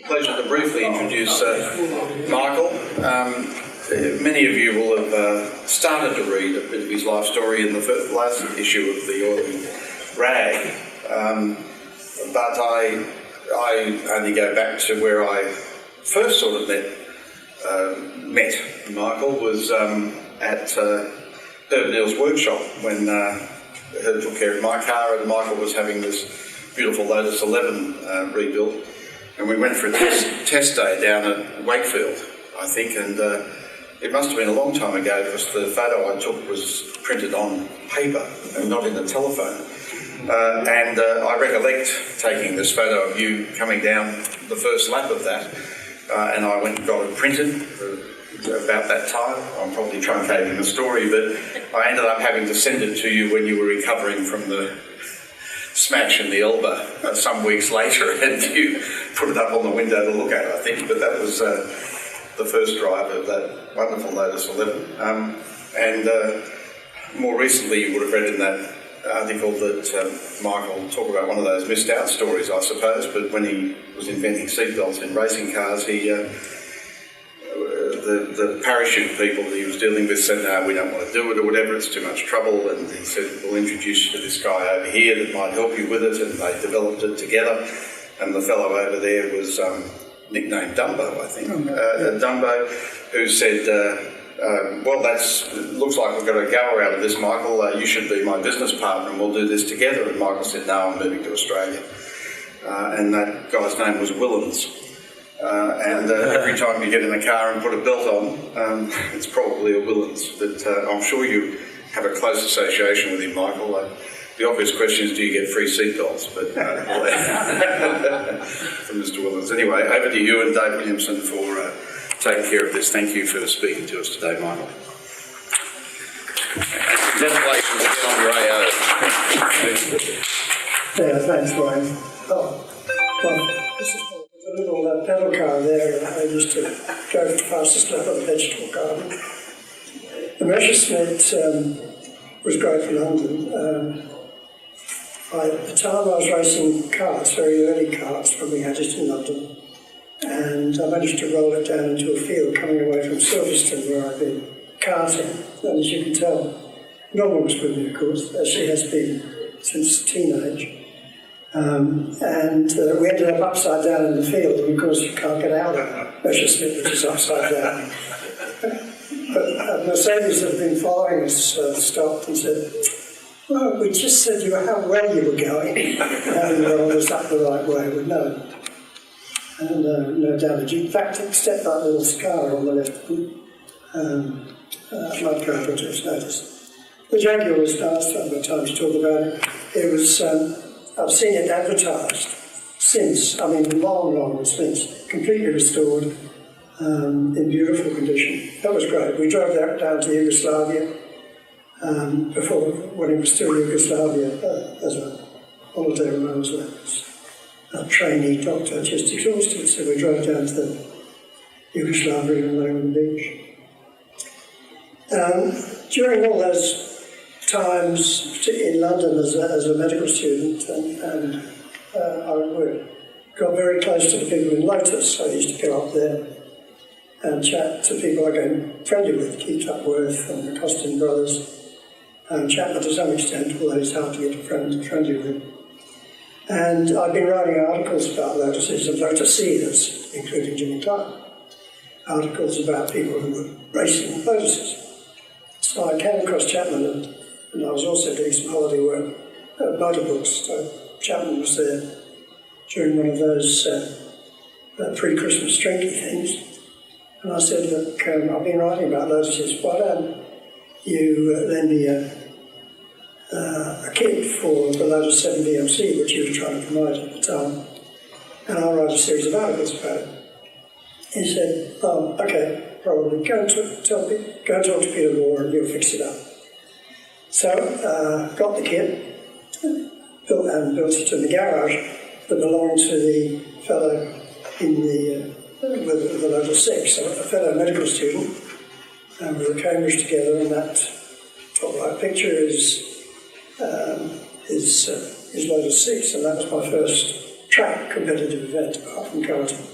Pleasure to briefly introduce Michael. Many of you will have started to read a bit of his life story in the last issue of the Oil and Rag, but I only go back to where I first sort of met Michael was at Herb Neal's workshop when Herb took care of my car and Michael was having this beautiful Lotus 11 rebuilt. And we went for a test day down at Wakefield, I think, and it must have been a long time ago because the photo I took was printed on paper and not in a telephone. And I recollect taking this photo of you coming down the first lap of that, and I went and got it printed about that time. I'm probably truncating the story, but I ended up having to send it to you when you were recovering from the smash in the elbow some weeks later, and you put it up on the window to look at, I think. But that was the first drive of that wonderful Lotus 11. And more recently, you would have read in that article that Michael talked about one of those missed out stories, I suppose. But when he was inventing seatbelts in racing cars, the parachute people that he was dealing with said, no, we don't want to do it or whatever, it's too much trouble, and he said, we'll introduce you to this guy over here that might help you with it, and they developed it together, and the fellow over there was nicknamed Dumbo, I think, Dumbo, who said, well, looks like we've got a goer out of this, Michael, you should be my business partner and we'll do this together, and Michael said, no, I'm moving to Australia, and that guy's name was Willans. And every time you get in a car and put a belt on, it's probably a Willans. But I'm sure you have a close association with him, Michael. The obvious question is, do you get free seatbelts? But from Mr. Willans. Anyway, over to you and Dave Williamson for taking care of this. Thank you for speaking to us today, Michael. And congratulations again on your AO. Yeah, thanks, Ryan. Well, this is a little pedal car there, and I used to go for the fastest lap of the vegetable garden. The Messerschmitt was great for London. At the time I was racing karts, very early karts, when we had it in London, and I managed to roll it down into a field coming away from Silverstone where I'd been karting, and as you can tell, Norma was with me, of course, as she has been since teenage. And we ended up upside down in the field, and of course you can't get out of Messerschmitt, which is upside down. But Mercedes that had been following us stopped and said, well, we just said how well you were going, and you rolled us up the right way. Well, no. And no damage. In fact, except that little scar on the left mud guard, which was noticed. The Jaguar was nice, I haven't got time to talk about it. It was... I've seen it advertised since, long since, completely restored, in beautiful condition. That was great. We drove that down to Yugoslavia, when it was still Yugoslavia, as a holiday when I was a trainee doctor, just exhausted. So we drove down to Yugoslavia and lay on the beach. During all those times in London as a medical student, and I got very close to the people in Lotus. I used to go up there and chat to people I became friendly with, Keith Upworth and the Costin brothers, and Chapman to some extent, although it's hard to get friendly with. And I've been writing articles about Lotuses and Lotuseers, including Jimmy Clark, articles about people who were racing Lotuses. So I came across Chapman, and I was also doing some holiday work at motor books. So Chapman was there during one of those pre-Christmas drinky things. And I said, look, I've been writing about Lotuses. Why don't you lend me a kit for the Lotus 7 BMC, which he was trying to promote at the time, and I'll write a series of articles about it. He said, oh, okay, probably. Go and talk to Peter Moore and he'll fix it up. So, got the kit, built it in the garage that belonged to the fellow with the Lotus 6, so a fellow medical student. And we were at Cambridge together, and that top right picture is his Lotus 6, and that was my first track competitive event apart from karting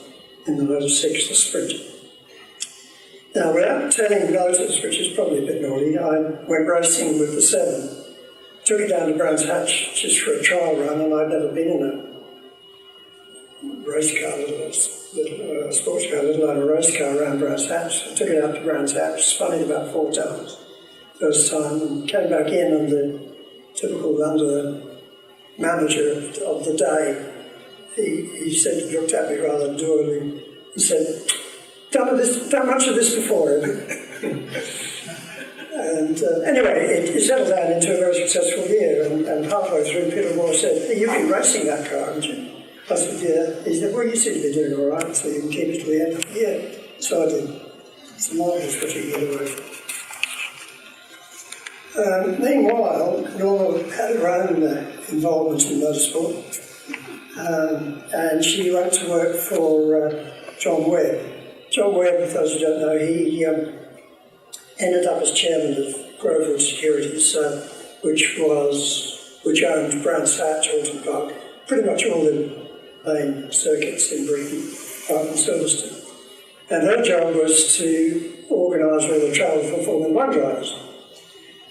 in the Motor 6, the sprint. Now, without telling Motors, which is probably a bit naughty, I went racing with the 7. Took it down to Brands Hatch just for a trial run, and I'd never been in a race car, little sports car, let alone a race car around Brands Hatch. I took it out to Brands Hatch, spun it about 4 times first time, and came back in, and the typical under manager of the day, he said, looked at me rather dourly, he said, done much of this before. And anyway, it settled down into a very successful year, and halfway through, Peter Moore said, you've been racing that car, haven't you? I said, yeah. He said, well, you seem to be doing all right, so you can keep it to the end of the year. So I did. It's a marvellous what you get away from. Meanwhile, Norma had her own involvement in motorsport, and she went to work for John Webb. John Webb, for those who don't know, he ended up as chairman of Grovewood Securities, which owned Brands Hatch, Alton Park, pretty much all the main circuits in Britain, apart from Silverstone. And her job was to organise all the travel for Formula 1 drivers.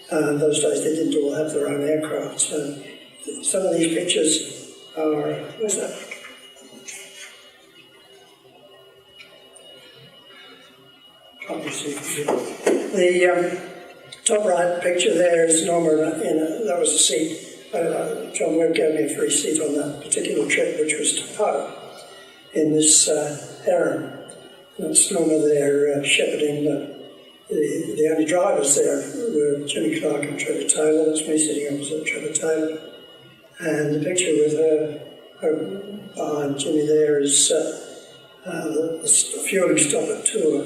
Those days they didn't all have their own aircraft. So some of these pictures are, where's that? Can't you see? The top right picture there is Norma that was a seat. John Webb gave me a free seat on that particular trip, which was to Poe in this harem. That's Norma there shepherding the only drivers there were Jimmy Clark and Trevor Taylor. That's me sitting opposite Trevor Taylor. And the picture with her behind Jimmy there is the fueling stop at Tour.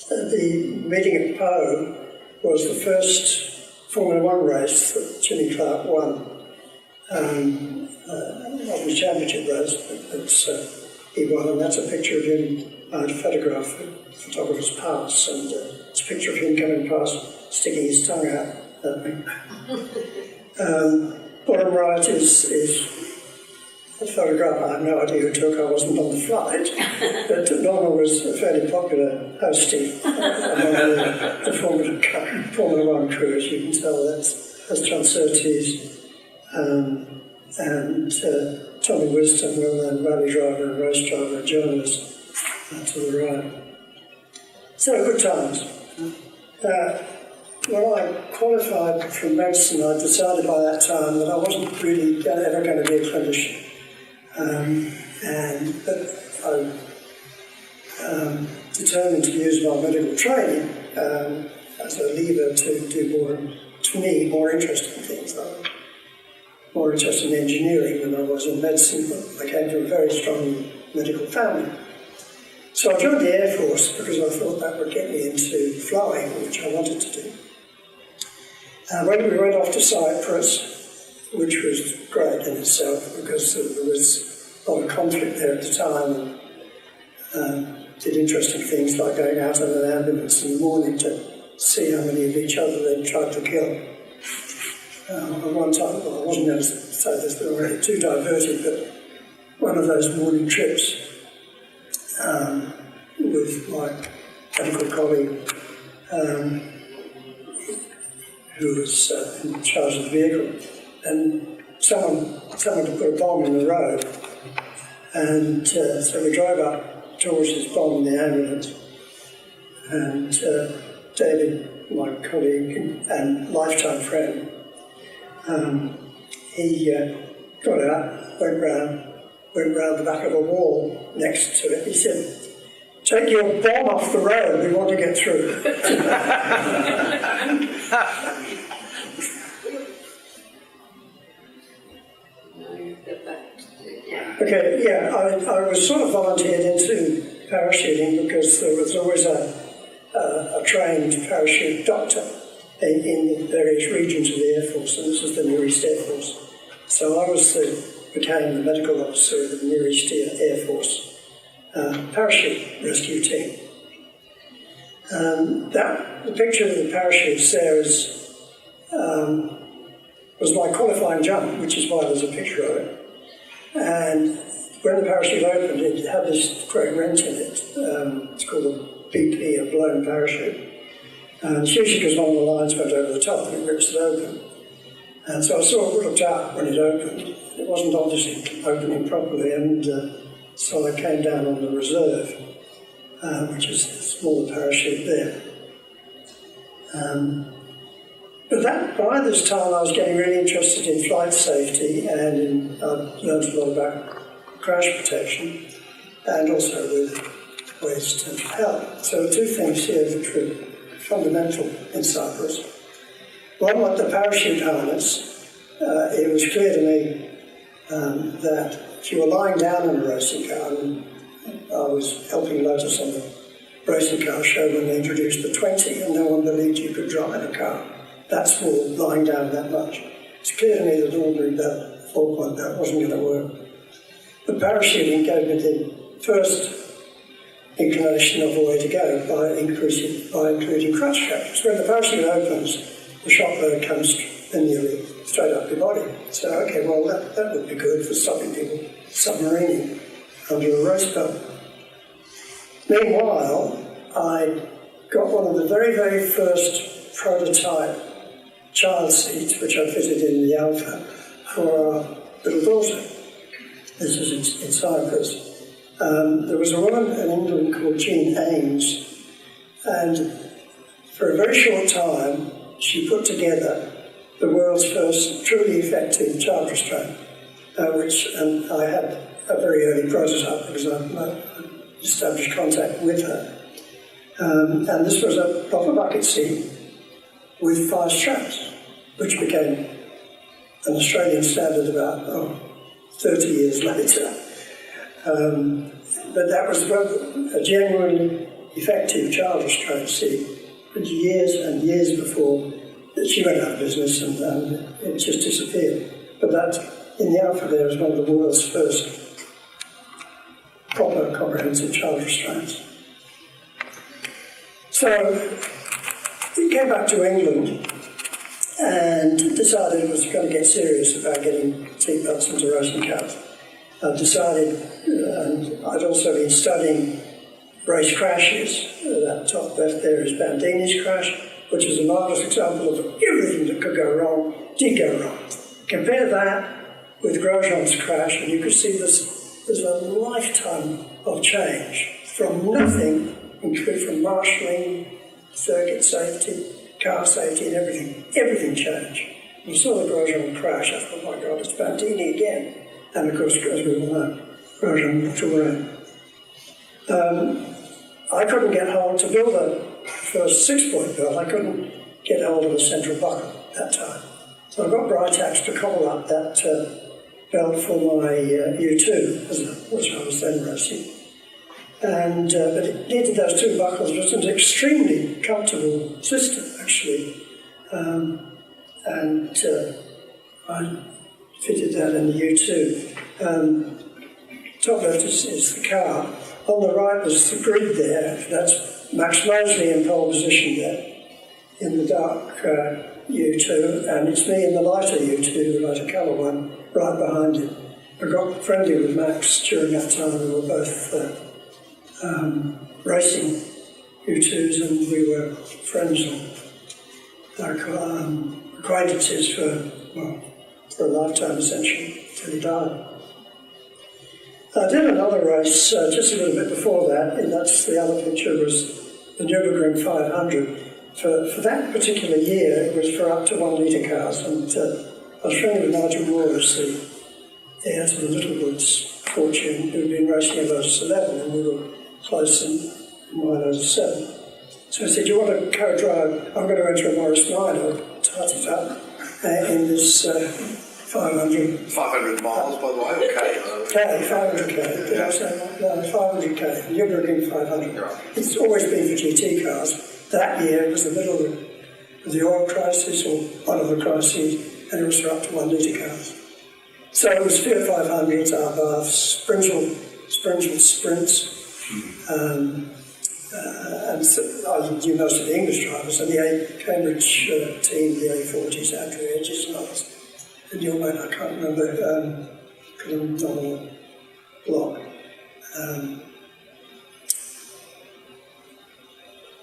The meeting at Poe was the first Formula 1 race that Jimmy Clark won. Not the championship race, but he won, and that's a picture of him. I had a photograph of the photographer's pass, and it's a picture of him coming past, sticking his tongue out at me. Bottom right is a photograph. I have no idea who took. I wasn't on the flight, but Norma was a fairly popular hostie among the Formula 1 crew, as you can tell. That's John Surtees and Tommy Wisdom, well-known rally driver and race driver and journalist. To the right. So good times. When I qualified from medicine, I decided by that time that I wasn't really ever going to be a clinician. But I determined to use my medical training as a lever to do more interesting things. I was more interested in engineering than I was in medicine, but I came from a very strong medical family. So I joined the Air Force because I thought that would get me into flying, which I wanted to do. When we went off to Cyprus, which was great in itself because there was a lot of conflict there at the time, and did interesting things like going out on an ambulance in the morning to see how many of each other they'd tried to kill. At one time, well, I wasn't going to say this, but already too diverted, but one of those morning trips with my medical colleague who was in charge of the vehicle, and someone had put a bomb in the road, and so we drove up towards this bomb in the ambulance, and David, my colleague and lifetime friend, he got out, went round the back of a wall next to it. He said, "Take your bomb off the road, we want to get through." Okay, yeah, I was sort of volunteered into parachuting because there was always a trained parachute doctor in the various regions of the Air Force, and this was the Near East Air Force. So I became the medical officer of the Near East Air Force parachute rescue team. The picture of the parachutes there was my qualifying jump, which is why there's a picture of it. And when the parachute opened, it had this great rent in it. It's called a BP, a blown parachute. And it's usually because one of the lines went over the top and it rips it open. And so I sort of looked up when it opened. It wasn't obviously opening properly, and so I came down on the reserve, which is a smaller parachute there. But by this time I was getting really interested in flight safety, and I learned a lot about crash protection, and also with ways to help. So two things here which were fundamental in Cyprus. One, with the parachute harness, it was clear to me that if you were lying down in a racing car, and I was helping Lotus on the racing car show when they introduced the 20, and no one believed you could drive a car that small, lying down that much. It's clear to me that ordinary belt, 4-point belt, wasn't going to work. The parachuting gave me the first inclination of the way to go by including crash straps. When the parachute opens, the shock load comes linearly straight up your body. So, okay, well, that would be good for stopping people submarining under a race belt. Meanwhile, I got one of the very, very first prototype child seats, which I fitted in the Alpha, for our little daughter. This was in Cyprus. There was a woman in England called Jean Ames, and for a very short time, she put together the world's first truly effective child restraint, and I had a very early prototype because I established contact with her. And this was a proper bucket seat with 5 straps, which became an Australian standard about 30 years later. But that was a genuinely effective child restraint seat, years and years before she went out of business, and it just disappeared. But that, in the Alpha there, was one of the world's first proper comprehensive child restraints. So he came back to England and decided he was going to get serious about getting seatbelts into racing cars. I decided, and I'd also been studying race crashes. That top left there is Bandini's crash, which is a marvellous example of everything that could go wrong did go wrong. Compare that with Grosjean's crash, and you could see there's a lifetime of change from nothing, including from marshalling, circuit safety, car safety, and everything. Everything changed. When you saw the Grosjean crash, I thought, oh my God, it's Bandini again. And of course, as we all know, Grosjean looked away. I couldn't get hold to build a first 6-point belt. I couldn't get hold of a central buckle at that time. So I got Britax to cobble up that belt for my U2, which I was then racing. And but it needed those 2 buckles. It was an extremely comfortable system, actually. And I fitted that in the U2. Top left is the car. On the right was the grid there. That's Max Mosley in pole position there, in the dark U2, and it's me in the lighter U2, the lighter colour one, right behind him. I got friendly with Max during that time. We were both racing U2s, and we were friends, acquaintances for a lifetime, essentially, till he died. I did another race just a little bit before that, and that's the other picture, was the Nürburgring 500. For that particular year, it was for up to 1 litre cars, and I was friendly with Nigel Morris, the heir to the Littlewoods fortune, who'd been racing in Lotus 11, and we were close in my Lotus 7. So I said, do you want to co-drive? I'm going to enter a Morris 9, I'll tight it up in this 500 miles, by the way, okay. 500k, did I say that? No, 500k, Nürburgring 500. Right. It's always been for GT cars. That year it was the middle of the oil crisis, or one of the crises, and it was for up to 1 litre cars. So it was Fiat 500s, Abarths, Springfield Sprints, and so I knew most of the English drivers, and the Cambridge team, the A40s, Andrew Edges and others. And your mate, I can't remember, nominal block.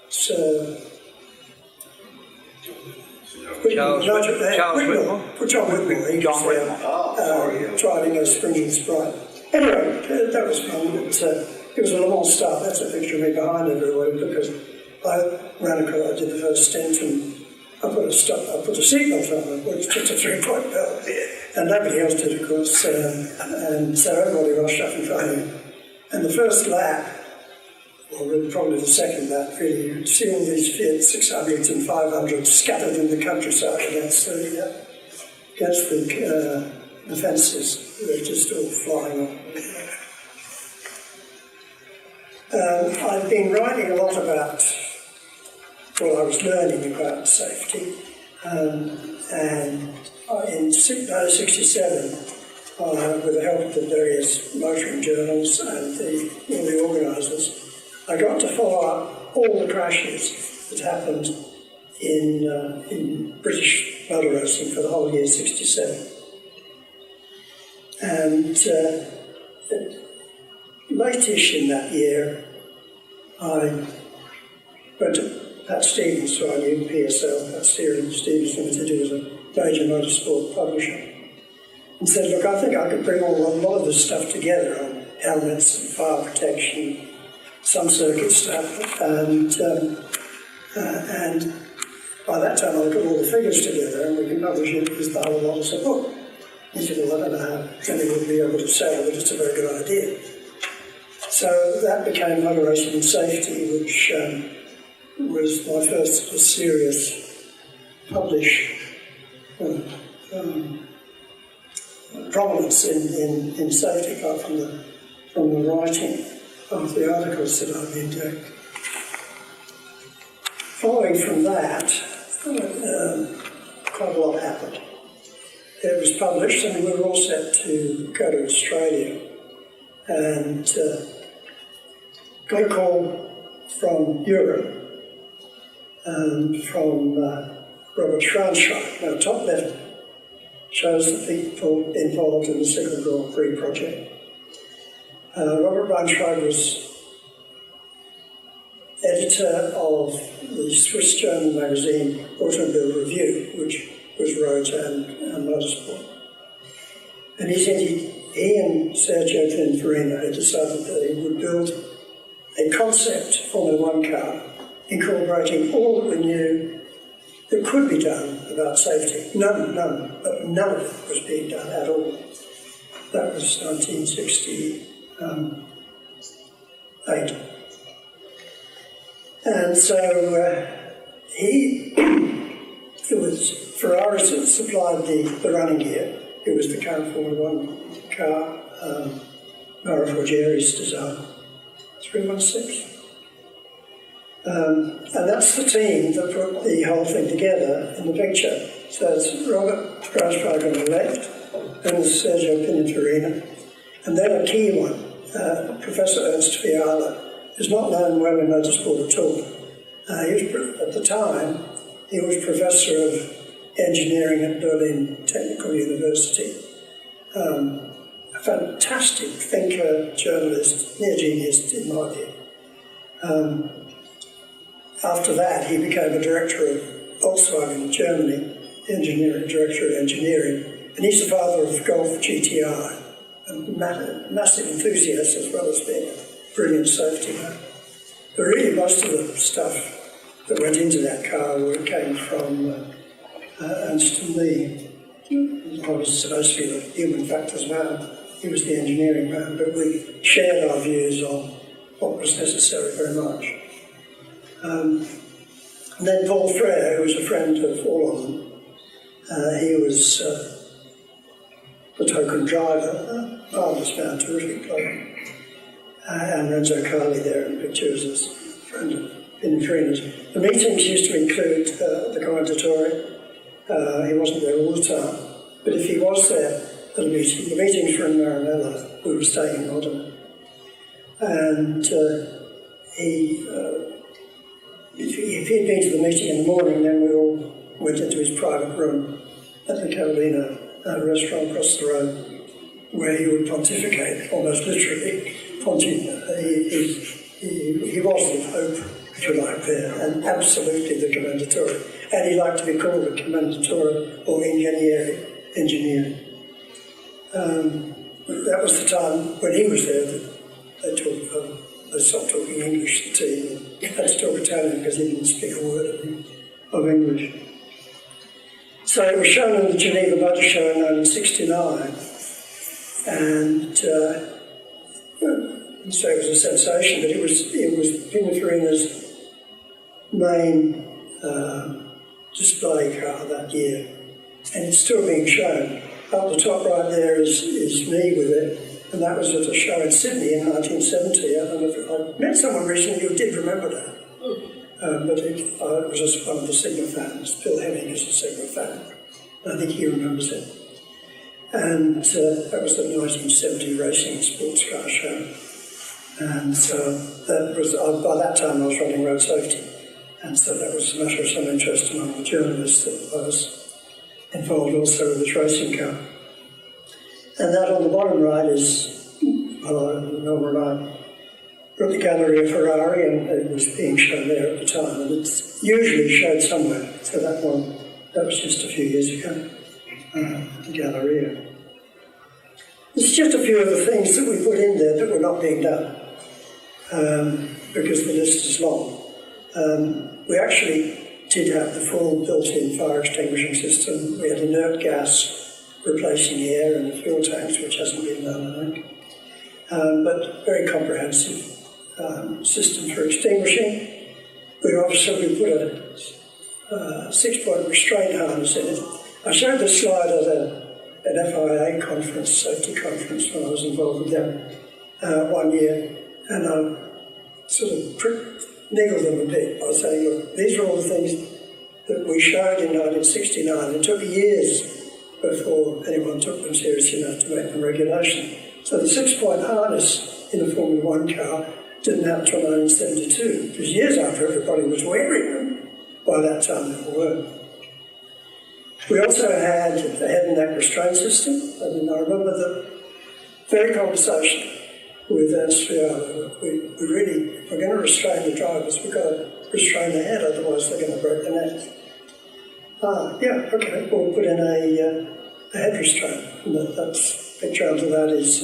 So, Charles Whitmore. John Whitmore. He John was Whitmore. driving a Spring and Sprite. Anyway, that was fun. It was a Le Mans start. That's a picture of me behind everybody because I ran across, I did the first stint and I put a seatbelt on it, which was just a 3-point belt. And nobody else did, of course. And so everybody rushed up in front of me. And the first lap, or really probably the second lap, really, you'd see all these Fiat 600s and 500s scattered in the countryside against the fences. They're just all flying off. I've been writing a lot about, well, I was learning about safety, and in 1967, with the help of the various motoring journals and all the organisers, I got to follow up all the crashes that happened in British motor racing for the whole year '67. And late-ish in that year, I went to Pat Stevens, who I knew, PSL, Pat Stevens Limited, who was a major motorsport publisher, and said, look, I think I could bring a lot of this stuff together on helmets and fire protection, some circuit stuff, and by that time I got all the figures together and we can publish it as the whole lot as a book. He said, well, I don't know how many we'll be able to sell, but it's a very good idea. So that became Motor Racing and Safety, which was my first serious published prominence in safety, apart from the writing of the articles that I've been doing. Following from that, quite a lot happened. It was published and we were all set to go to Australia, and got a call from Europe, from Robert Schwanscheid. Now, top left shows the people involved in the Second Grand Prix project. Robert Schwanscheid was editor of the Swiss-German magazine Automobile Review, which was roads and motorsport. And he said he and Sergio Pininfarina had decided that he would build a concept Formula One car incorporating all that we knew that could be done about safety. None of it was being done at all. That was 1968. And so it was Ferraris that supplied the running gear. It was the current Formula One car, Mauro Forgieri's design, 316. And that's the team that put the whole thing together in the picture. So it's Robert Schwanscheid on the left, and there's Sergio Pininfarina, and then a key one, Professor Ernst Fiala, who's not known well in motorsport at all. At the time, he was Professor of Engineering at Berlin Technical University. A fantastic thinker, journalist, near genius in my view. After that, he became a director of Volkswagen in Germany, director of engineering, and he's the father of Golf GTI, a massive enthusiast as well as being a brilliant safety man. But really, most of the stuff that went into that car came from Ernst and me. I was supposed to be the human factors man. He was the engineering man, but we shared our views on what was necessary very much. And then Paul Frere, who was a friend of all of them, he was the token driver, marvellous man, terrific player. And Renzo Carli there in pictures as a friend of Pininfarina's. The meetings used to include the commentatore. He wasn't there all the time, but if he was there at a meeting, the meetings were in Maranello, we were staying in Modena. And if he'd been to the meeting in the morning, then we all went into his private room at the Carolina restaurant across the road, where he would pontificate, almost literally. He was the Pope, if you like, there, and absolutely the Commendatore. And he liked to be called a Commendatore or engineer. That was the time when he was there that they stopped talking English, the team, and had to talk Italian because he didn't speak a word of English. So it was shown in the Geneva Motor Show in 1969, and so it was a sensation, but it was Pininfarina's main display car that year, and it's still being shown. Up the top right there is me with it, and that was at a show in Sydney in 1970. I don't know if I met someone recently who did remember that, but it was just one of the Sigma fans. Phil Hemming is a Sigma fan. I think he remembers it. And that was the 1970 Racing and Sports Car Show. And so that was, by that time I was running road safety, and so that was a matter of some interest among the journalists that I was involved also with this racing car. And that on the bottom right is, Norman and I were at the gallery of Ferrari, and it was being shown there at the time, and it's usually showed somewhere. So that was just a few years ago, the Galleria. There's just a few of the things that we put in there that were not being done, because the list is long. We actually did have the full built-in fire extinguishing system. We had inert gas replacing the air in the fuel tanks, which hasn't been done, I think. But very comprehensive system for extinguishing. We put a 6-point restraint harness in it. I showed this slide at an FIA conference, safety conference, when I was involved with them one year, and I sort of niggled them a bit by saying, look, these are all the things that we showed in 1969. It took years before anyone took them seriously enough to make them regulation. So the 6-point harness in a Formula 1 car didn't happen until 1972. It was years after everybody was wearing them. By that time they weren't. We also had a head and neck restraint system. I remember the very conversation with Ernst Fiala. We really, if we're going to restrain the drivers, we've got to restrain the head, otherwise they're going to break the neck. Yeah, okay, we'll put in a head restraint. And that's picture under that is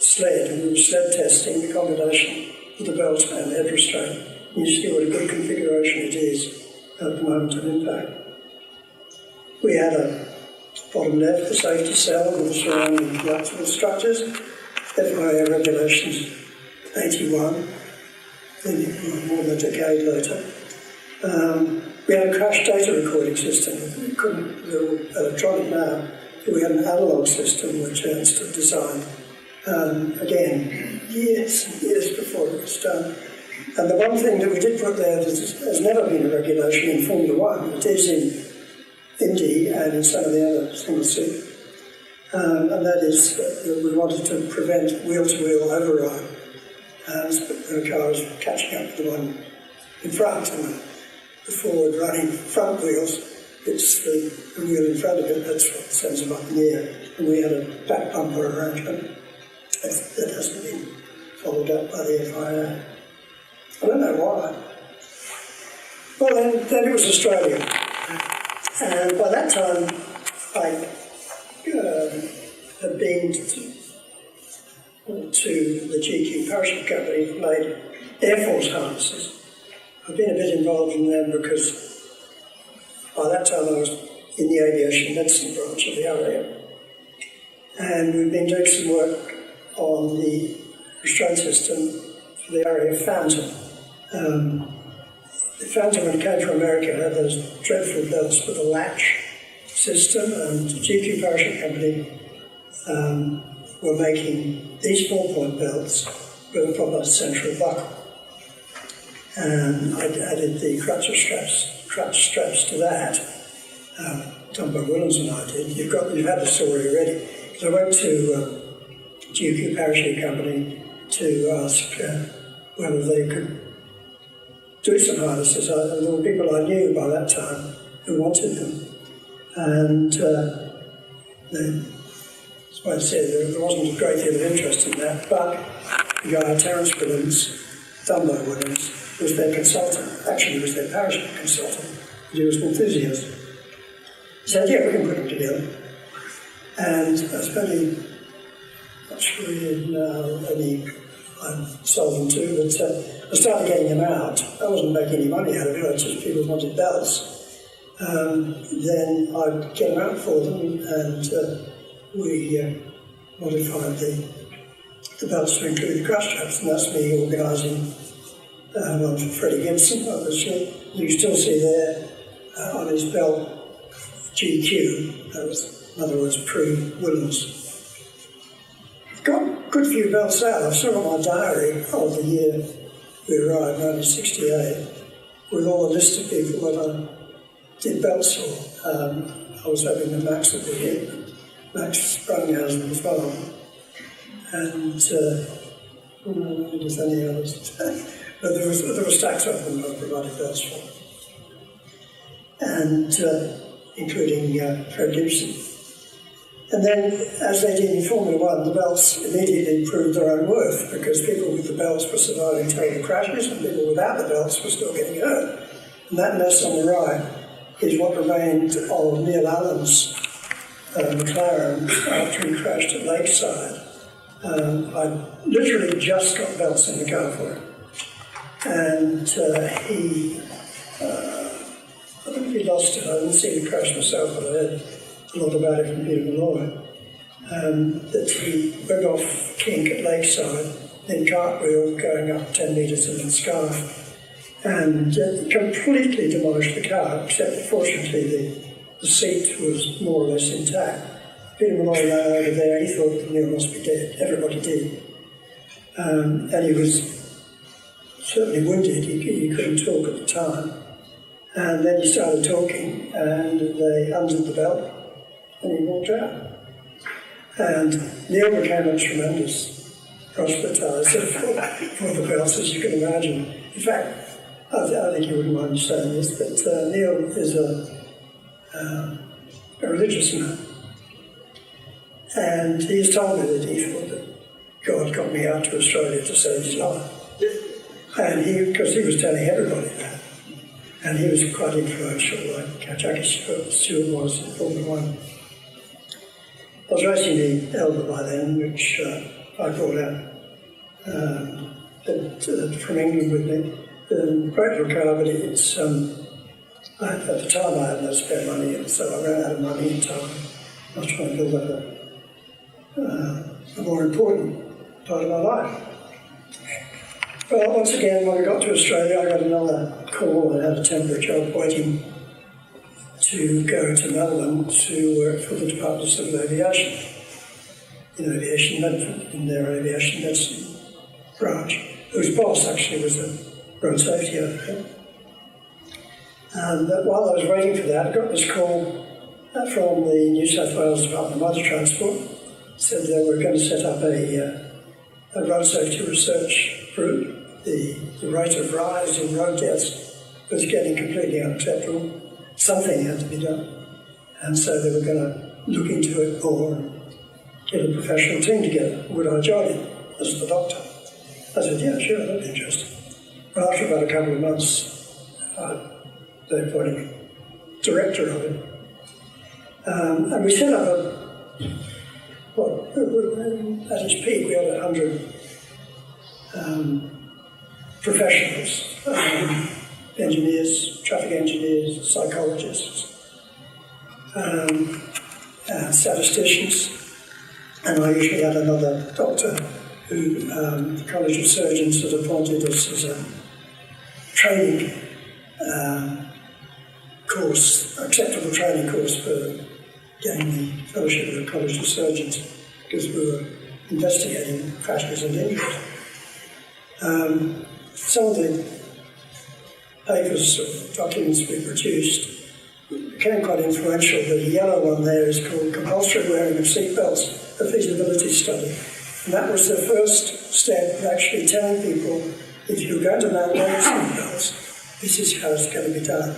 sled, and we were sled testing the combination of the belt and head restraint. You see what a good configuration it is at the moment of impact. We had a bottom left, the safety cell with the surrounding collapsible structures. FIA regulations 81, more than a decade later. We had a crash data recording system. We couldn't do electronic now, but we had an analog system which Ernst had designed. Again, years and years before it was done. And the one thing that we did put there that has never been a regulation in Formula 1, it is in Indy and in some of the other single seat, and that is that we wanted to prevent wheel-to-wheel override. The car was catching up with the one in front, and the forward running front wheels, it's the wheel in front of it, that's what sends them up in the air. And we had a back bumper arrangement that hasn't been followed up by the FIA. I don't know why. Well, then it was Australia. And by that time, I had been to the GQ parachute company that made Air Force harnesses. I've been a bit involved in them because by that time I was in the aviation medicine branch of the RAF. And we've been doing some work on the restraint system for the RAF Phantom. The Phantom, when it came to America, had those dreadful belts with a latch system, and the GQ Parachute Company were making these 4-point belts with a proper central buckle. And I added the crutch straps to that. Tom Williams and I did. You've had the story already. So I went to GQ Parachute Company to ask whether they could do some harnesses. There were people I knew by that time who wanted them. And they as I said, there wasn't a great deal of interest in that, but the guy, Terence Williams, Dunbar Williams, was their consultant. Actually, he was their parachute consultant. He was an enthusiast. He said, yeah, we can put them together. And I spent not sure I sold them to, but I started getting them out. I wasn't making any money out of it, I just people wanted belts. Then I'd get them out for them, and we modified the belts to include the crash straps, and that's me organising one for Freddie Gibson, obviously. You can still see there on his belt GQ, that was, in other words, pre-Williams. Got a good few belts out. I've still got my diary of the year we arrived, 1968, with all the list of people that I did belts for. I was hoping that Max would be here. Max Sprunghausen was one of them. And there's any others. But there were stacks of them that I provided belts for. And including Fred Gibson. And then, as they did in Formula One, the belts immediately proved their own worth, because people with the belts were surviving terrible crashes and people without the belts were still getting hurt. And that mess on the right is what remained of Neil Allen's McLaren after he crashed at Lakeside. I literally just got belts in the car for him. And I think he lost it. I didn't see the crash myself, but I heard a lot about it from Peter Malloy. That he went off kink at Lakeside, then cartwheel going up 10 metres into the sky, and completely demolished the car, except that fortunately the seat was more or less intact. Peter Malloy ran over there, he thought that Neil must be dead. Everybody did. And he was certainly wounded, he couldn't talk at the time. And then he started talking, and they undid the belt, and he walked out. And Neil became a tremendous proselytiser for the belts, as you can imagine. In fact, I think you wouldn't mind me saying this, but Neil is a religious man. And he's told me that he thought that God got me out to Australia to save his life. And because he was telling everybody that. And he was quite influential, like Jackie Stewart was in Formula One. I was racing the Elba by then, which I brought out from England with me. Great little car, but it's, at the time I had no spare money, and so I ran out of money in time. I was trying to build up a more important part of my life. Well, once again, when we got to Australia, I got another call and had a temporary job waiting to go to Melbourne to work for the Department of Civil Aviation, in their aviation medicine branch, whose boss actually was a road safety advocate. And while I was waiting for that, I got this call from the New South Wales Department of Motor Transport. Said they were going to set up a road safety research group. The rate of rise in road deaths was getting completely unacceptable. Something had to be done. And so they were going to look into it more and get a professional team together. Would I join it as the doctor? I said, yeah, sure, that'd be interesting. But after about a couple of months, they appointed me director of it. And we set up at its peak, we had 100 professionals, engineers, traffic engineers, psychologists, statisticians, and I usually had another doctor who the College of Surgeons had appointed us as a training course, acceptable training course for getting the fellowship of the College of Surgeons, because we were investigating crashes and injuries. Some of the papers or documents we produced became quite influential. The yellow one there is called Compulsory Wearing of Seatbelts, a feasibility study. And that was the first step of actually telling people, if you're going to mandate seatbelts, this is how it's going to be done,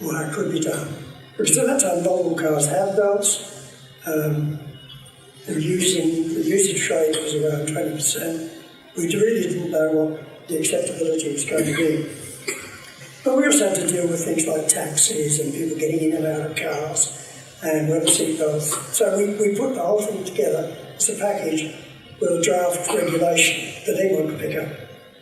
or how it could be done. Because at that time, multiple cars had belts. The usage rate was around 20%. We really didn't know what the acceptability was going to be. But we also had to deal with things like taxis and people getting in and out of cars and weather seatbelts. So we put the whole thing together as a package with a draft regulation that anyone could pick up.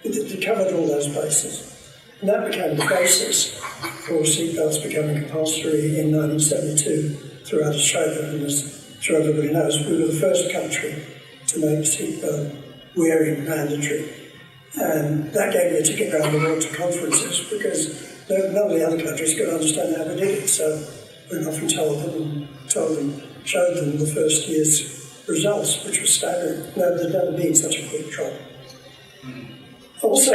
It covered all those bases. And that became the basis for seatbelts becoming compulsory in 1972 throughout Australia. And as sure everybody knows, we were the first country to make seatbelt wearing mandatory. And that gave me a ticket around the world to conferences because none of the other countries could understand how we did it. So we often showed them the first year's results, which was staggering. No, there'd never been such a quick drop. Also,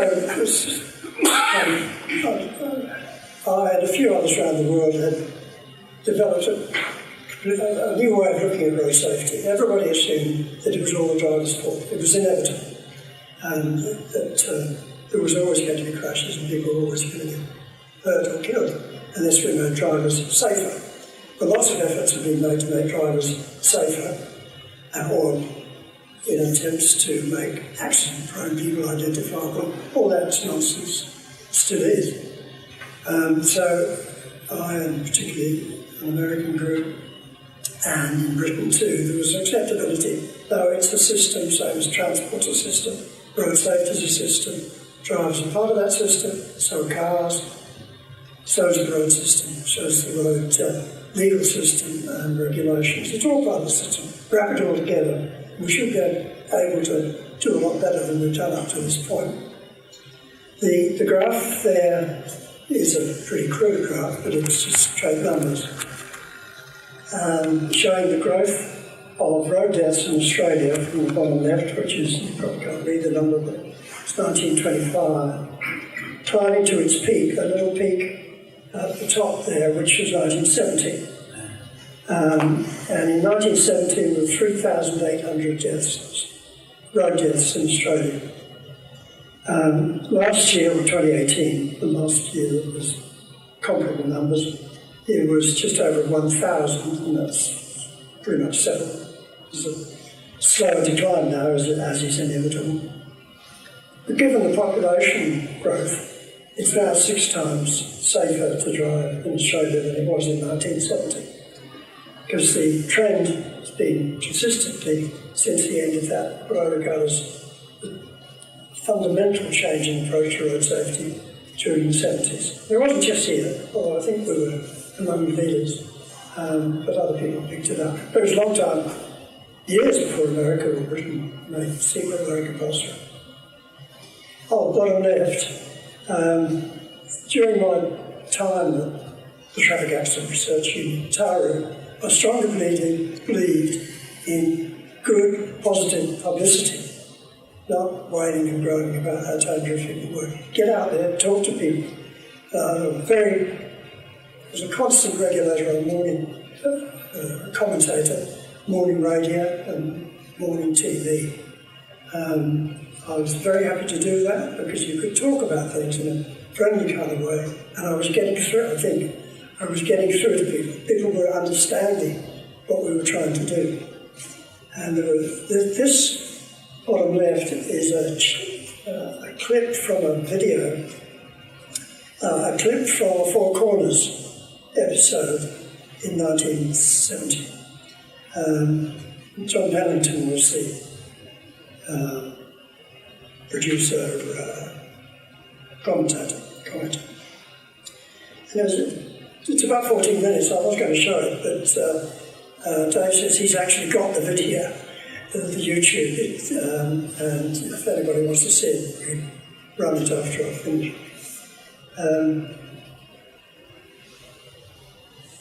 I and a few others around the world had developed a new way of looking at road safety. Everybody assumed that it was all the driver's fault. It was inevitable. And that there was always going to be crashes and people were always going to get hurt or killed unless we made drivers safer. But lots of efforts have been made to make drivers safer or in attempts to make accident-prone people identifiable. All that's nonsense. Still is. So I, and particularly an American group, and in Britain too, there was acceptability. Though it's a system, same as transport's a system, road safety is a system, drivers are part of that system, so are cars, so is the road system, so is the road legal system and regulations. It's all part of the system. Wrap it all together. We should be able to do a lot better than we've done up to this point. The graph there is a pretty crude graph, but it's just straight numbers, showing the growth of road deaths in Australia from the bottom left, which is, you probably can't read the number, but it's 1925, climbing to its peak, a little peak at the top there, which was 1970. And in 1970, there were 3,800 deaths, road deaths in Australia. Last year, or 2018, the last year that was comparable numbers, it was just over 1,000, and that's pretty much settled. It's a slower decline now, as is inevitable. But given the population growth, it's now 6 times safer to drive in Australia than it was in 1970. Because the trend has been consistently, since the end of that, what I regard as the fundamental change in approach to road safety during the 70s. It wasn't just here, although I think we were among the leaders, but other people picked it up. But it was a long time, years before America or Britain made seatbelt very compulsory. Oh, bottom left. During my time at the Traffic Accident Research Unit, TARU, I strongly believed in good, positive publicity, not whining and groaning about how dangerous people were. Get out there, talk to people. There's a constant regulator on morning, commentator, morning radio and morning TV. I was very happy to do that because you could talk about things in a friendly kind of way, and I was getting through, I think. I was getting through to people. People were understanding what we were trying to do. And this bottom left is a clip from a video, a clip from a Four Corners episode in 1970. John Pennington was the producer, commentator. And it's about 14 minutes. I was going to show it, but Dave says he's actually got the video, the YouTube, and if anybody wants to see it, we can run it after I finish.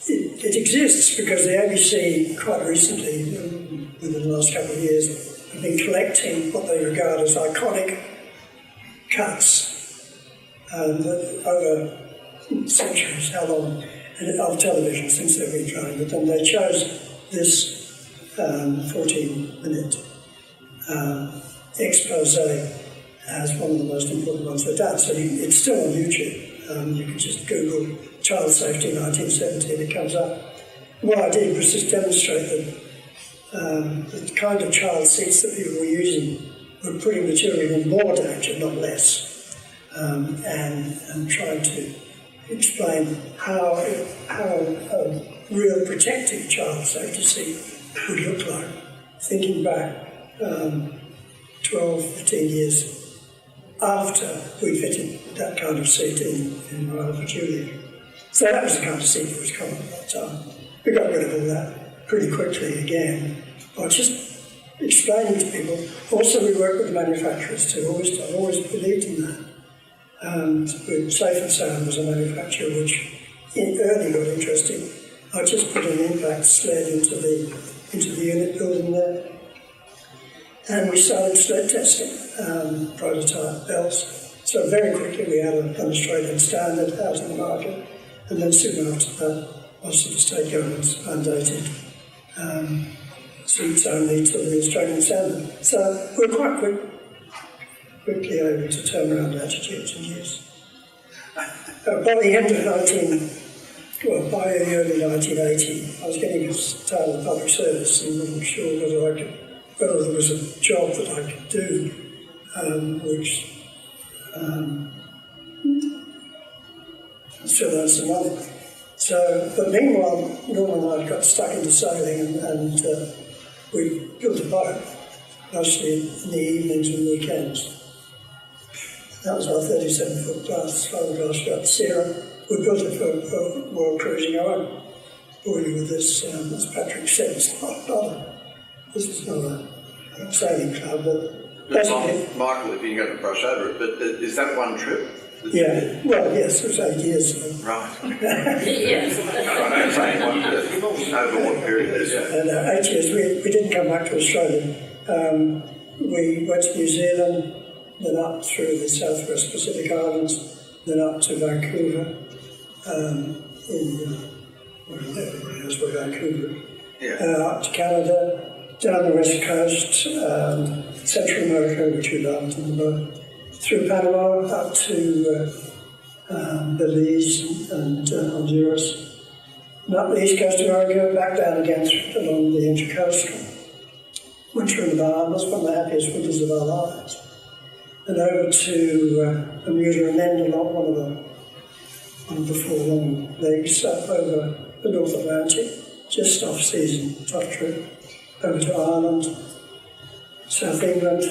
It exists because the ABC quite recently, within the last couple of years, have been collecting what they regard as iconic cuts over centuries, how long, of television since they've been trying. But then they chose this 14-minute expose as one of the most important ones they've done. So it's still on YouTube. You can just Google child safety 1970 and it comes up. What I did was just demonstrate that the kind of child seats that people were using were putting the children in more danger, not less, and trying to explain how a real protective child safety seat would look like. Thinking back 12, 15 years after we fitted that kind of seat in Ryde for Julia. So that was the kind of seat that was common at that time. We got rid of all that pretty quickly again by just explaining to people. Also, we work with manufacturers too. I've always believed in that. And with Safe and Sound was a manufacturer which early got interesting. I just put an impact sled into the unit building there. And we started sled testing, prototype belts. So very quickly we had an Australian standard out in the market. And then soon after that, most of the state governments mandated seats only to the Australian standard. So we're quite quickly able to turn around attitudes and use. By the end of by the early 1980, I was getting tired of public service and wasn't sure whether there was a job that I could do, which still earned some money. So, but meanwhile, Norman and I got stuck into sailing and we built a boat, mostly in the evenings and weekends. That was our 37-foot class fiberglass yacht, Sierra. We built it for world cruising. I won't bore you with this, as Patrick said, this is not a sailing club, but basically... Michael, if you're going to brush over it, but is that one trip? Yeah, well, yes, it was 8 years ago. Right. Yes. Over what period is it? And 8 years, we didn't come back to Australia. We went to New Zealand, then up through the Southwest Pacific Islands, then up to Vancouver, everybody knows where Vancouver is. Up to Canada, down the West Coast, Central America, which we loved, and through Panama up to Belize and Honduras, and up the East Coast of America, back down again along the Intracoastal. Winter in the Bahamas, one of the happiest winters of our lives. And over to Bermuda, and then along one of the four long legs up over the North Atlantic, just off season, tough trip, over to Ireland, South England,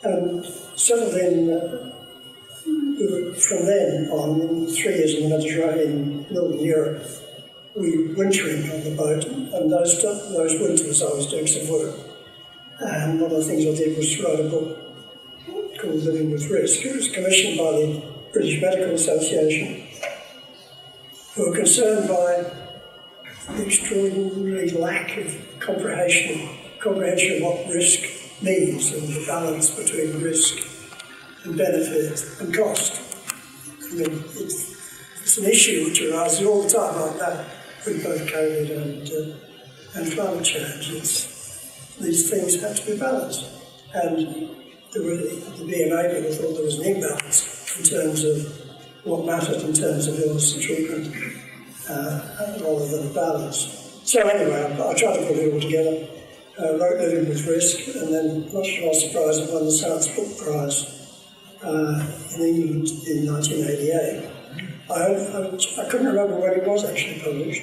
and settled in. From then on, in 3 years in the Mediterranean, Northern Europe, we wintering on the boat, and those winters I was doing some work. And one of the things I did was write a book called Living with Risk. It was commissioned by the British Medical Association, who were concerned by the extraordinary lack of comprehension of what risk means and the balance between risk and benefit and cost. I mean, it's an issue which arises all the time like that with both COVID and climate change. These things have to be balanced. And the BMA people thought there was an imbalance in terms of what mattered in terms of illness and treatment rather than a balance. So anyway, I tried to put it all together, wrote Living with Risk, and then, much to my surprise, I won the Science Book Prize in England in 1988. I couldn't remember when it was actually published,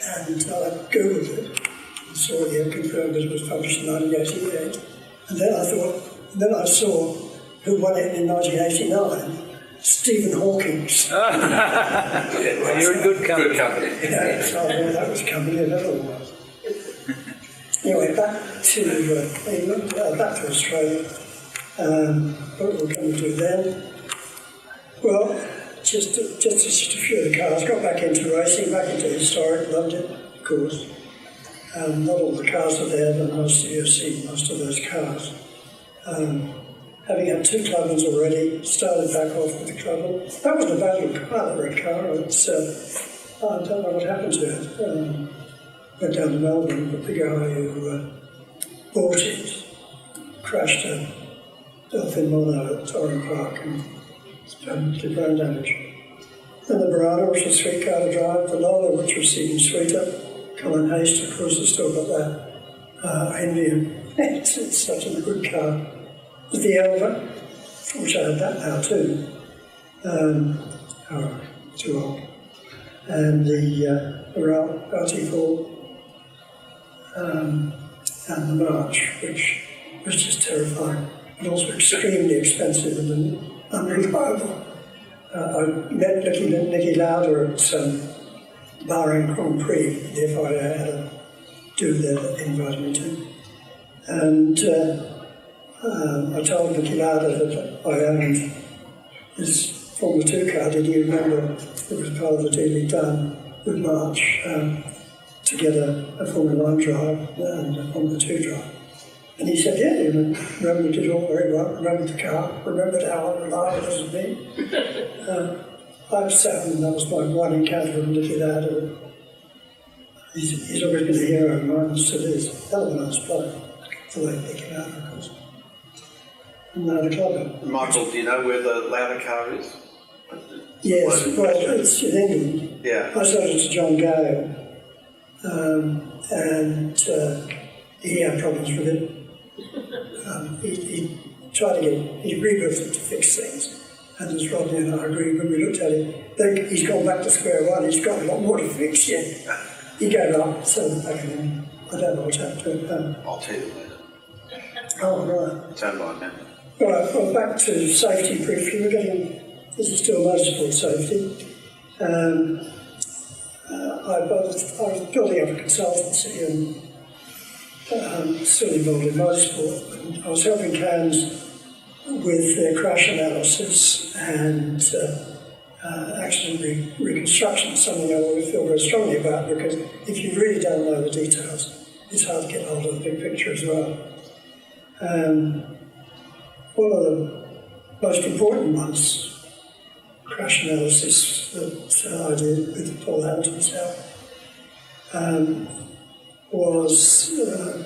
and I googled it and saw it confirmed it was published in 1988. And then I saw who won it in 1989, Stephen Hawking. Well, you're in good company. Good company. Yeah, so I knew that was coming in otherwise. Anyway, back to England, back to Australia. What were we going to do then? Well, just a few of the cars. Got back into racing, back into historic, loved it, of course. Not all the cars are there, but you've seen most of those cars. Having had 2 clubmans already, started back off with the clubman. That was a valuable car, that red car. I don't know what happened to it. Went down to Melbourne, but the guy who bought it crashed a Delphin Mono at Torrent Park and did brain damage. And the Barana, which was a sweet car to drive, the Lola, which was even sweeter, Colin Hayes, of course, has still got that envy him. It's such a good car. The Elva, which I had that now too. Too old. And the RT4 and the March, which was just terrifying, and also extremely expensive and unreliable. I met Nicky Lauder at Bahrain Grand Prix, the FIA had a do there that they invited me to. And I told Nicky Lauder that I owned this Formula 2 car. Did you remember it was part of the deal he'd done with March to get a Formula 1 drive and a Formula 2 drive? And he said, yeah, you remembered it all very well, remembered the car, remembered how unreliable it has been. I've sat and that was my one encounter with Nicky Lauder. He's always been a hero of mine, and still is. Hell of a nice bloke, the way Nicky Lauder, of course. And now the club. Michael, do you know where the Lauder car is? Yes, well, it's in England. Yeah. I sold it to John Gale, and he had problems with it. He tried to he rebuilt it to fix things. And as Rodney and I agreed when we looked at it, he's gone back to square one, he's got a lot more to fix yet. He gave up, so I don't know what's happened to it. I'll tell you later. Oh, right. It's owned by man. Right, well, back to safety briefly. This is still motorsport safety. I was building up a consultancy and still involved in motorsport. And I was helping CAMS with their crash analysis and accident reconstruction, something I always feel very strongly about, because if you really don't know the details, it's hard to get hold of the big picture as well. One of the most important ones, crash analysis that I did with Paul Hamilton's help, was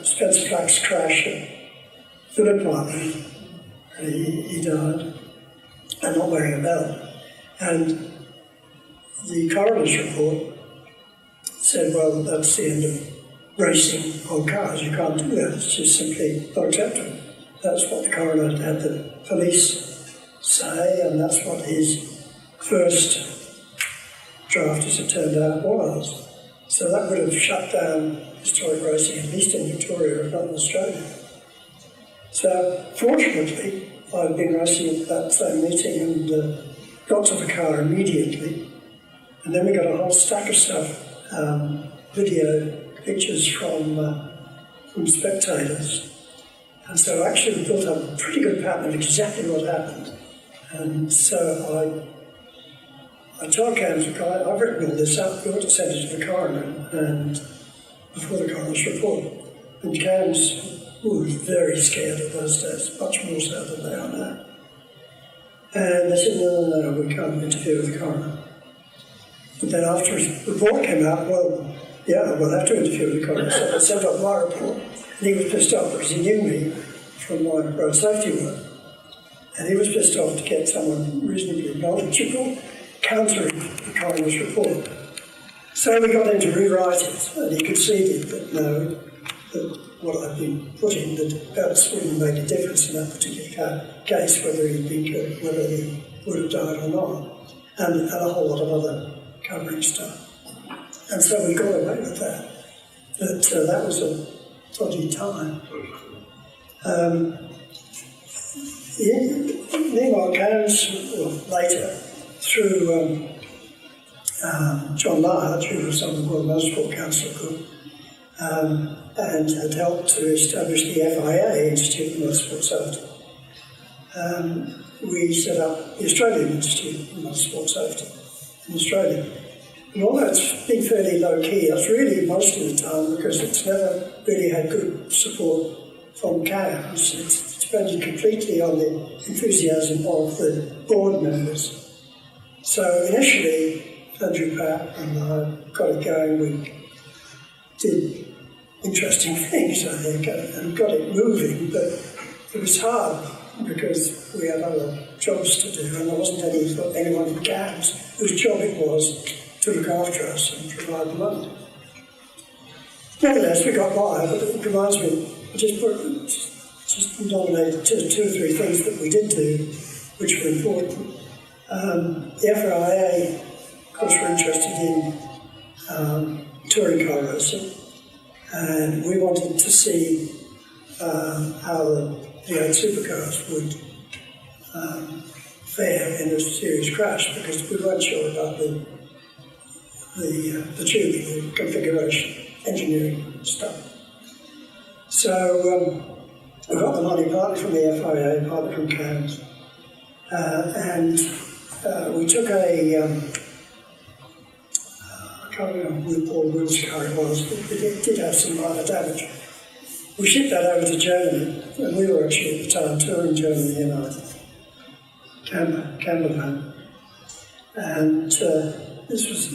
Spencer Flack's crash at Phillip. He died, and not wearing a belt. And the coroner's report said, well, that's the end of racing on cars. You can't do that. It's just simply not acceptable. That's what the coroner had the police say, and that's what his first draft, as it turned out, was. So that would have shut down historic racing, at least in Victoria, if not in Australia. So, fortunately, I'd been racing at that same meeting and got to the car immediately. And then we got a whole stack of stuff, video, pictures from spectators. And so actually we built up a pretty good pattern of exactly what happened. And so I told CAMS, I've written all this up, we ought to send it to the coroner, and before the coroner's report. And CAMS was very scared of those days, much more so than they are now. And they said, no, we can't interfere with the coroner. But then after his report came out, well, yeah, we'll have to interfere with the coroner. So they sent up my report, and he was pissed off because he knew me from my road safety work. And he was pissed off to get someone reasonably knowledgeable countering the coroner's report. So we got him to rewrite it, and he conceded that no, that what I'd been putting, that belts wouldn't make a difference in that particular case, whether he'd been killed, whether he would have died or not, and a whole lot of other covering stuff. And so we got away with that. But that was a dodgy time. Meanwhile, CAMS, later, through John Large, who was on the World Motorsport Council Group, and had helped to establish the FIA, Institute of Motorsport Safety. We set up the Australian Institute of Motorsport Safety in Australia. And although it's been fairly low-key, that's really most of the time because it's never really had good support from CAMS. It's depended completely on the enthusiasm of the board members. So initially, Andrew Papp and I got it going. We did interesting things, I think, and got it moving, but it was hard because we had other jobs to do, and there wasn't anyone in CAMS whose job it was to look after us and provide the money. Nevertheless, we got by, but it reminds me, I just nominated two or three things that we did do, which were important. The FRIA, of course, were interested in touring car racing, and we wanted to see how the V8 supercars would fare in a serious crash, because we weren't sure about the tubing, the configuration, engineering stuff. So we got the money partly from the FIA, partly from CAMS, and we took I can't remember who Paul Will's car it was, but it did have some minor damage. We shipped that over to Germany, and we were actually at the time touring Germany in our camper van. And this was,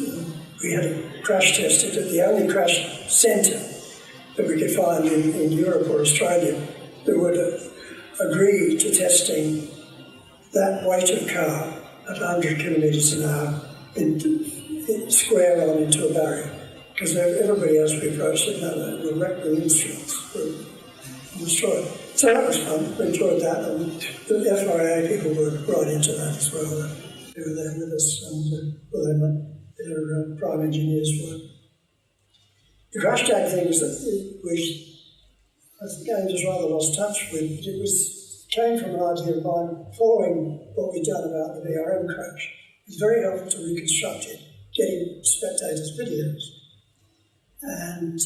we had it crash tested at the only crash centre that we could find in Europe or Australia that would agree to testing that weight of car at 100 kilometres an hour square on into a barrier. Because everybody else we approached said, no, we'll wreck the instruments, we'll destroy it. So that was fun, we enjoyed that, and the FIA people were right into that as well. They were there with us, and their prime engineers were. The crash tag thing was that I think I just rather lost touch with, but it came from an idea of mine following what we'd done about the VRM crash. It was very helpful to reconstruct it, getting spectators' videos. And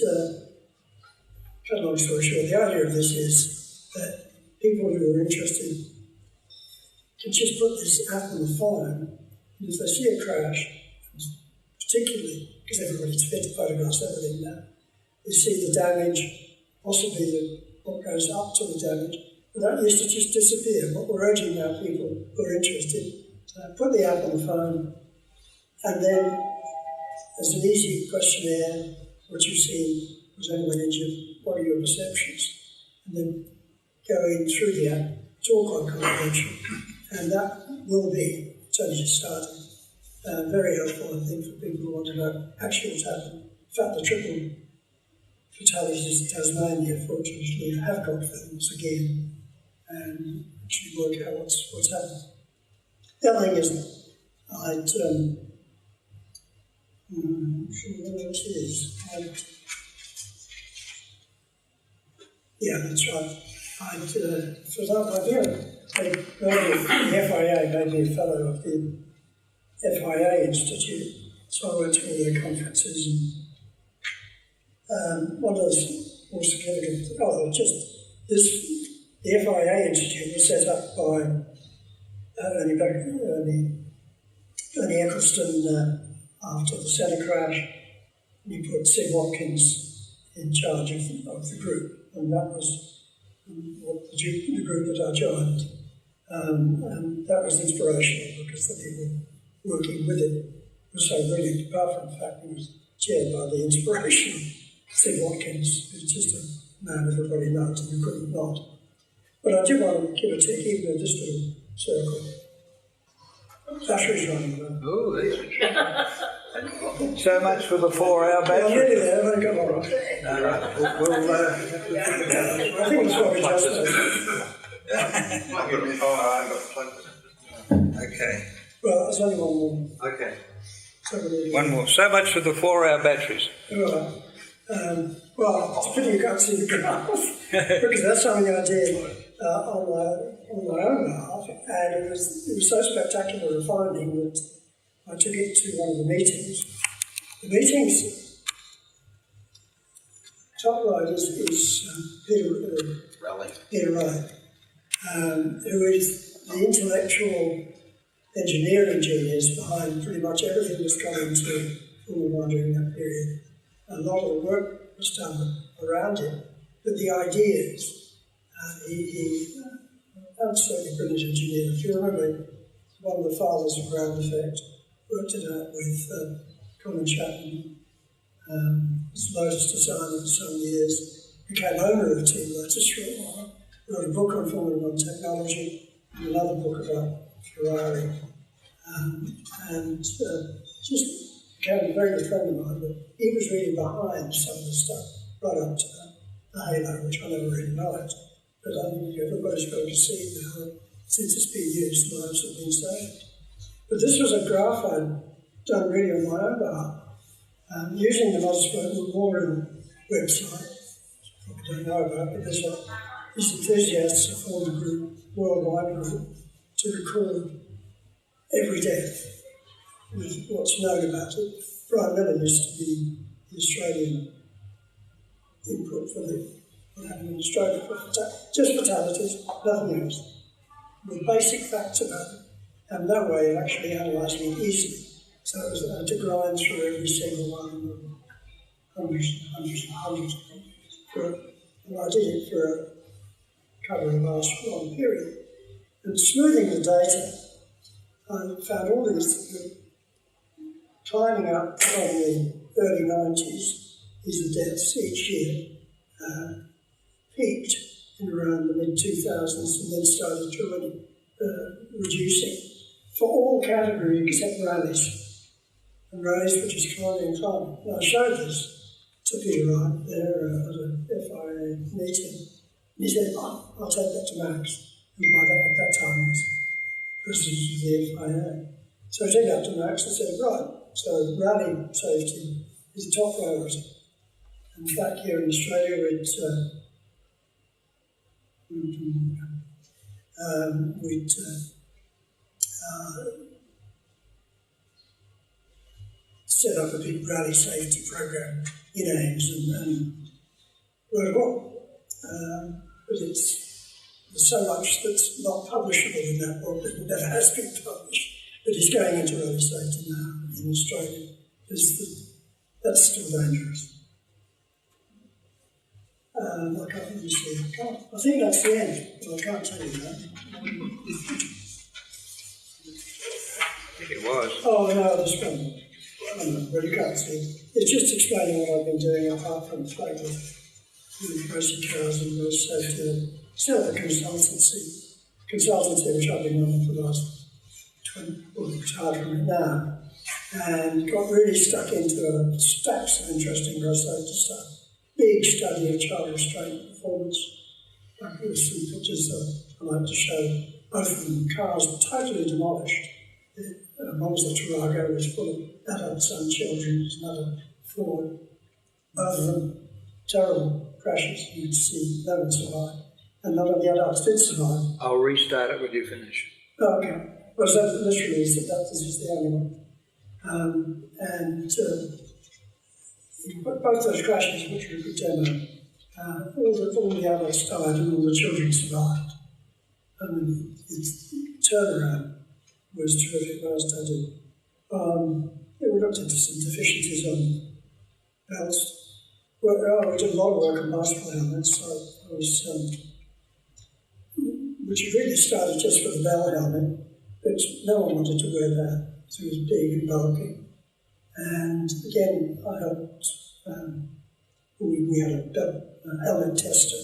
cut a long story short, the idea of this is that people who are interested can just put this app on the phone, and if they see a crash, particularly because everybody's fit to photographs everything now, they see the damage, possibly what goes up to the damage, but that used to just disappear. What we're urging now people who are interested, put the app on the phone, and then there's an easy questionnaire. What you've seen, was anyone injured? What are your perceptions? And then go in through the app, talk on confidential, and that will be, it's only just starting, very helpful, I think, for people who want to know actually what's happened. In fact, the triple fatalities in Tasmania, fortunately, have got films again, and actually work out what's happened. The other thing is, I'm sure what else it is. Yeah, that's right. For example, the FIA made me a fellow of the FIA Institute, so I went to all their conferences, and one of those more significant, the FIA Institute was set up by Ernie Eccleston after the Senna crash, and he put Sid Watkins in charge of the group, and that was the group that I joined, and that was inspirational because the people working with it were so brilliant, apart from the fact he was chaired by the inspirational Sid Watkins, who's just a man everybody loved and you couldn't not. But I do want to give a tick even in this little circle. Battery's running low. Oh, that's so much for the 4-hour I'm battery. nearly there, I've only got one. No, right. I think it's probably just Okay. well, there's only one more. Okay. So we'll One more. So much for the 4-hour batteries. Right. Well, it's a pity you can't see the graph, because that's something I did on my own behalf, and it was so spectacular a finding that I took it to one of the meetings. The meetings, top right is Peter Ryde, who is the intellectual engineering genius behind pretty much everything that's come into Formula One during that period. A lot of the work was done around him, but the ideas, he absolutely brilliant engineer. If you remember, one of the fathers of ground effect, worked it out with Colin Chapman, was Lotus designer for some years, became owner of Team Lotus for a while, wrote a book on Formula One technology, and another book about Ferrari, and just became a very good friend of mine, but he was really behind some of the stuff right up to the halo, which I never really liked. But I think everybody's got to see now that since it's been used, lives have been saved. But this was a graph I'd done really on my own behalf, using the Motorsport Memorial website. Probably don't know about, but there's these enthusiasts have formed a group, worldwide group, to record every death with what's known about it. Brian Miller used to be the Australian input for what happened in Australia, just fatalities, nothing else. With basic facts about it, and no way of actually analysing it easily. So it was to grind through every single one, hundreds of them. And I did it for a cover of last long period. And smoothing the data, I found all these climbing up from the early 90s, these are deaths each year, peaked in around the mid-2000s and then started to really reducing for all categories except rallies. And rallies were just climbing and climbing. And I showed this to Peter Wright there at a FIA meeting. And he said, I'll take that to Max, who by that, at that time was president of the FIA. So I took it up to Max and said, right, so rally safety is a top priority. And back here in Australia, we'd set up a big rally safety program in Ames and wrote a book. But there's so much that's not publishable in that book that never has been published. But it's going into rally safety now in Australia. That's still dangerous. I can't really see. I think that's the end, but I can't tell you that. I think it was. Oh, no, this one. I don't know, but you can't see. It's just explaining what I've been doing apart from playing with racing cars and road safety. Still the consultancy which I've been on for the last 20, well, retired from it now, and got really stuck into stacks of interesting road safety stuff. Big study of child restraint performance. There's some pictures that I like to show, both of them cars totally demolished. One was the Tarago, which was full of adults and children, there's another Ford. Both of them terrible crashes, you'd see no one survived. And none of the adults did survive. I'll restart it when you finish. Oh, okay. Well, so literally is that this is the only one. Both those crashes, which we could demo, all the adults died and all the children survived. And the turnaround was terrific when I studied. We looked into some deficiencies on belts. We did a lot of work on bicycle helmets, so I was, which really started just with the bell helmet, but no one wanted to wear that, so it was big and bulky. And again, I helped, we had a helmet tester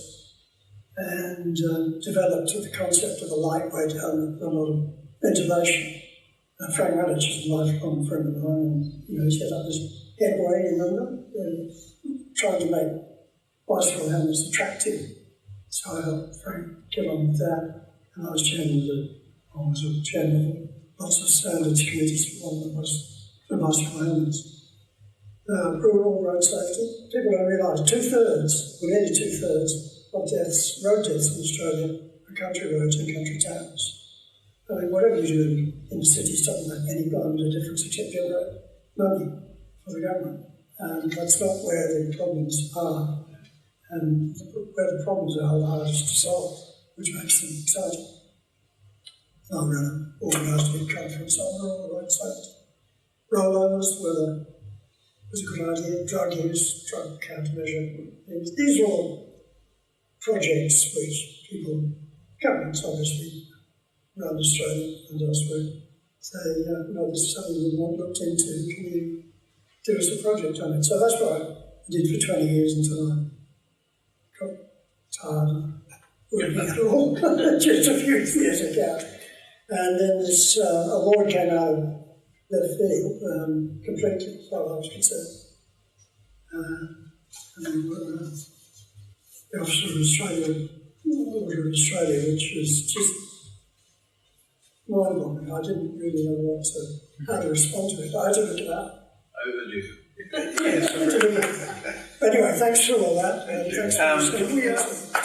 and developed the concept of a lightweight helmet with a lot of ventilation. Frank Radich is a lifelong friend of mine, and he set up this headway, remember? Trying to make bicycle helmets attractive. So I helped Frank get on with that, and I was chairman of lots of standards committees for one that was for bicycle helmets. Rural road safety. People don't realise 2/3, or nearly 2/3 of deaths, road deaths in Australia are country roads and country towns. I mean, whatever you do in the cities doesn't make any kind of difference except generate money for the government. And that's not where the problems are. And where the problems are the hardest to solve, which makes them exciting. I ran an organised big conference on rural road safety. Rollovers was a good idea. Drug use, drug countermeasure. These are all projects which governments obviously around Australia and elsewhere say, this is something we want looked into. Can you do us a project on it? So that's what I did for 20 years until I got tired of working at all, just a few years ago. And then this award came out of left field completely, as far as I was concerned. the Officer of Australia, Order of Australia, which was just mind-boggling. I didn't really know how to respond to it. I had to look it up. Overdue. Yes, I had to look it up. Anyway, thanks for all that. And thanks for listening.